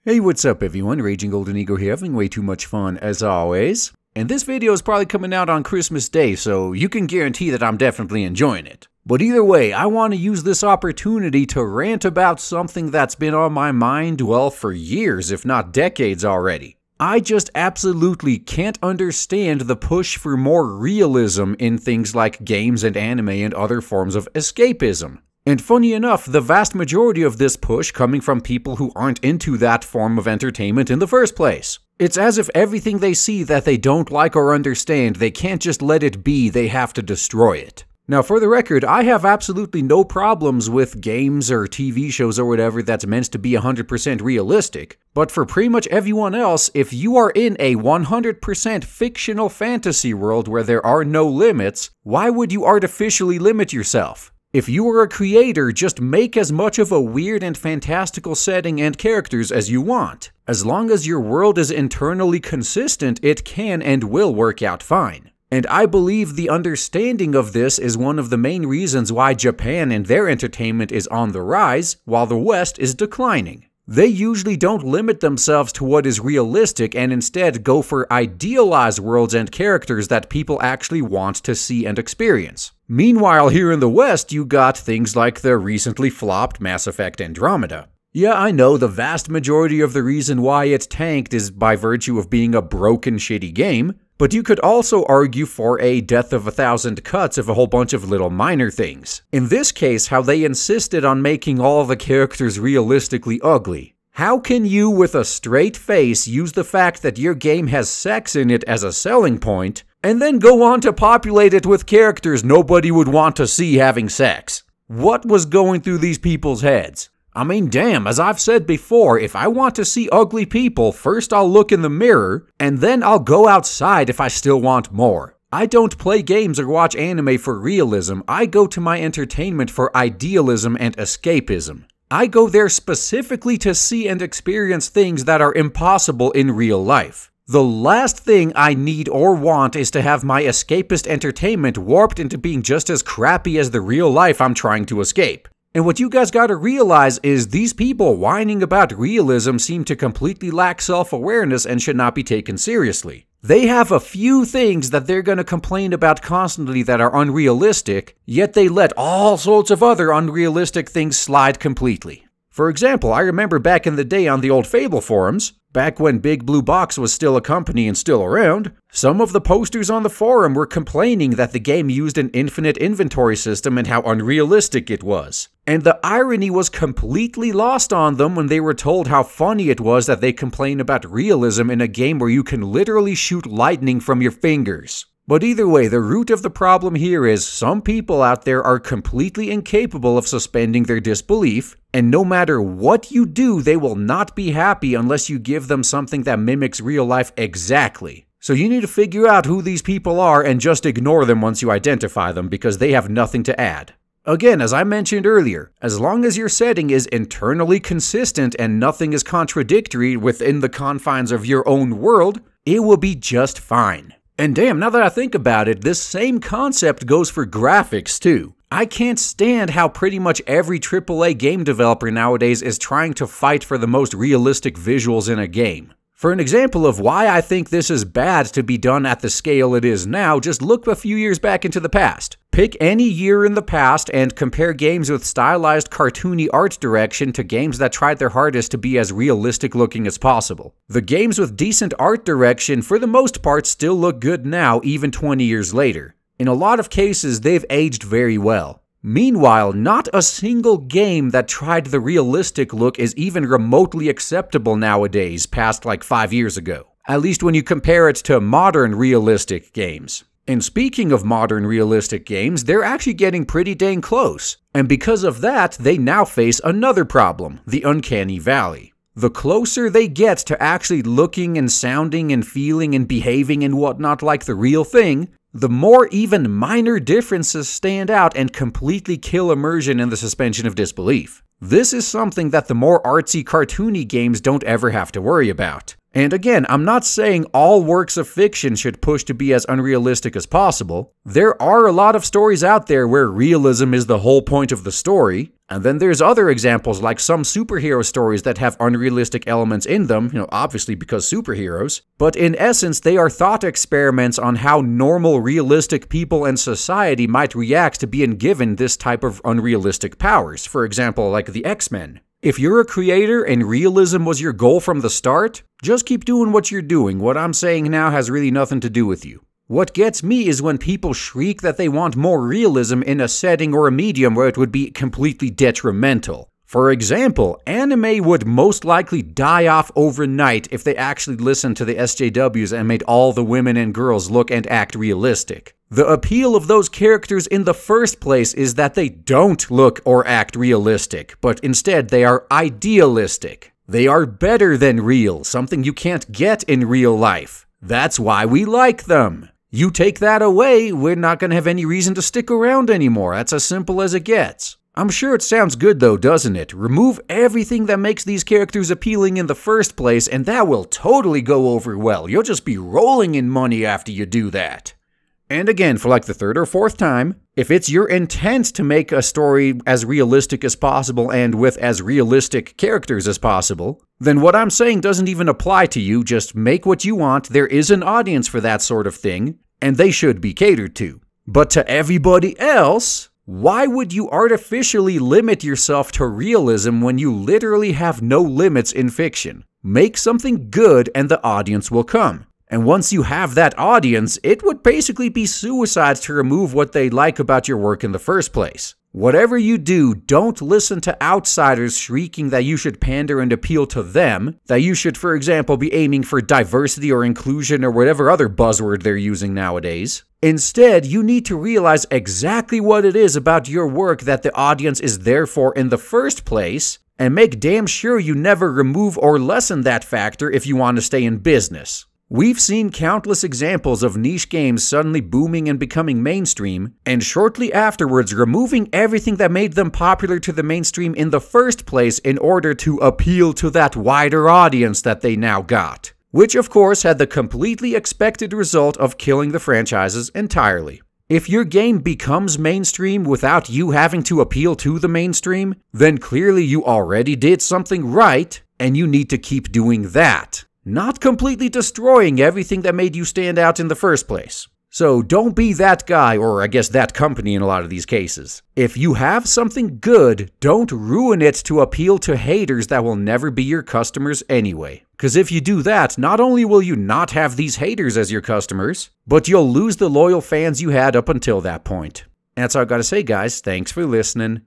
Hey, what's up everyone, Raging Golden Eagle here, having way too much fun as always. And this video is probably coming out on Christmas Day, so you can guarantee that I'm definitely enjoying it. But either way, I want to use this opportunity to rant about something that's been on my mind, well, for years, if not decades already. I just absolutely can't understand the push for more realism in things like games and anime and other forms of escapism. And funny enough, the vast majority of this push coming from people who aren't into that form of entertainment in the first place. It's as if everything they see that they don't like or understand, they can't just let it be, they have to destroy it. Now for the record, I have absolutely no problems with games or TV shows or whatever that's meant to be 100% realistic, but for pretty much everyone else, if you are in a 100% fictional fantasy world where there are no limits, why would you artificially limit yourself? If you are a creator, just make as much of a weird and fantastical setting and characters as you want. As long as your world is internally consistent, it can and will work out fine. And I believe the understanding of this is one of the main reasons why Japan and their entertainment is on the rise, while the West is declining. They usually don't limit themselves to what is realistic and instead go for idealized worlds and characters that people actually want to see and experience. Meanwhile, here in the West, you got things like the recently flopped Mass Effect Andromeda. Yeah, I know the vast majority of the reason why it tanked is by virtue of being a broken, shitty game, but you could also argue for a death of 1,000 cuts of a whole bunch of little minor things. In this case, how they insisted on making all the characters realistically ugly. How can you, with a straight face, use the fact that your game has sex in it as a selling point, and then go on to populate it with characters nobody would want to see having sex? What was going through these people's heads? I mean, damn, as I've said before, if I want to see ugly people, first I'll look in the mirror, and then I'll go outside if I still want more. I don't play games or watch anime for realism, I go to my entertainment for idealism and escapism. I go there specifically to see and experience things that are impossible in real life. The last thing I need or want is to have my escapist entertainment warped into being just as crappy as the real life I'm trying to escape. And what you guys gotta realize is these people whining about realism seem to completely lack self-awareness and should not be taken seriously. They have a few things that they're gonna complain about constantly that are unrealistic, yet they let all sorts of other unrealistic things slide completely. For example, I remember back in the day on the old Fable forums, back when Big Blue Box was still a company and still around, some of the posters on the forum were complaining that the game used an infinite inventory system and how unrealistic it was. And the irony was completely lost on them when they were told how funny it was that they complain about realism in a game where you can literally shoot lightning from your fingers. But either way, the root of the problem here is some people out there are completely incapable of suspending their disbelief, and no matter what you do, they will not be happy unless you give them something that mimics real life exactly. So you need to figure out who these people are and just ignore them once you identify them because they have nothing to add. Again, as I mentioned earlier, as long as your setting is internally consistent and nothing is contradictory within the confines of your own world, it will be just fine. And damn, now that I think about it, this same concept goes for graphics too. I can't stand how pretty much every AAA game developer nowadays is trying to fight for the most realistic visuals in a game. For an example of why I think this is bad to be done at the scale it is now, just look a few years back into the past. Pick any year in the past and compare games with stylized cartoony art direction to games that tried their hardest to be as realistic looking as possible. The games with decent art direction for the most part still look good now, even 20 years later. In a lot of cases, they've aged very well. Meanwhile, not a single game that tried the realistic look is even remotely acceptable nowadays, past like 5 years ago. At least when you compare it to modern realistic games. And speaking of modern realistic games, they're actually getting pretty dang close. And because of that, they now face another problem, the uncanny valley. The closer they get to actually looking and sounding and feeling and behaving and whatnot like the real thing, the more even minor differences stand out and completely kill immersion and the suspension of disbelief. This is something that the more artsy, cartoony games don't ever have to worry about. And again, I'm not saying all works of fiction should push to be as unrealistic as possible. There are a lot of stories out there where realism is the whole point of the story. And then there's other examples like some superhero stories that have unrealistic elements in them, obviously because superheroes, but in essence they are thought experiments on how normal, realistic people and society might react to being given this type of unrealistic powers. For example, like the X-Men. If you're a creator and realism was your goal from the start, just keep doing what you're doing. What I'm saying now has really nothing to do with you. What gets me is when people shriek that they want more realism in a setting or a medium where it would be completely detrimental. For example, anime would most likely die off overnight if they actually listened to the SJWs and made all the women and girls look and act realistic. The appeal of those characters in the first place is that they don't look or act realistic, but instead they are idealistic. They are better than real, something you can't get in real life. That's why we like them. You take that away, we're not going to have any reason to stick around anymore. That's as simple as it gets. I'm sure it sounds good though, doesn't it? Remove everything that makes these characters appealing in the first place, and that will totally go over well. You'll just be rolling in money after you do that. And again, for like the third or fourth time, if it's your intent to make a story as realistic as possible and with as realistic characters as possible, then what I'm saying doesn't even apply to you. Just make what you want. There is an audience for that sort of thing, and they should be catered to. But to everybody else, why would you artificially limit yourself to realism when you literally have no limits in fiction? Make something good and the audience will come. And once you have that audience, it would basically be suicide to remove what they like about your work in the first place. Whatever you do, don't listen to outsiders shrieking that you should pander and appeal to them, that you should, for example, be aiming for diversity or inclusion or whatever other buzzword they're using nowadays. Instead, you need to realize exactly what it is about your work that the audience is there for in the first place, and make damn sure you never remove or lessen that factor if you want to stay in business. We've seen countless examples of niche games suddenly booming and becoming mainstream, and shortly afterwards removing everything that made them popular to the mainstream in the first place in order to appeal to that wider audience that they now got. Which of course had the completely expected result of killing the franchises entirely. If your game becomes mainstream without you having to appeal to the mainstream, then clearly you already did something right, and you need to keep doing that. Not completely destroying everything that made you stand out in the first place. So don't be that guy, or I guess that company in a lot of these cases. If you have something good, don't ruin it to appeal to haters that will never be your customers anyway. Because if you do that, not only will you not have these haters as your customers, but you'll lose the loyal fans you had up until that point. And that's all I gotta say, guys. Thanks for listening.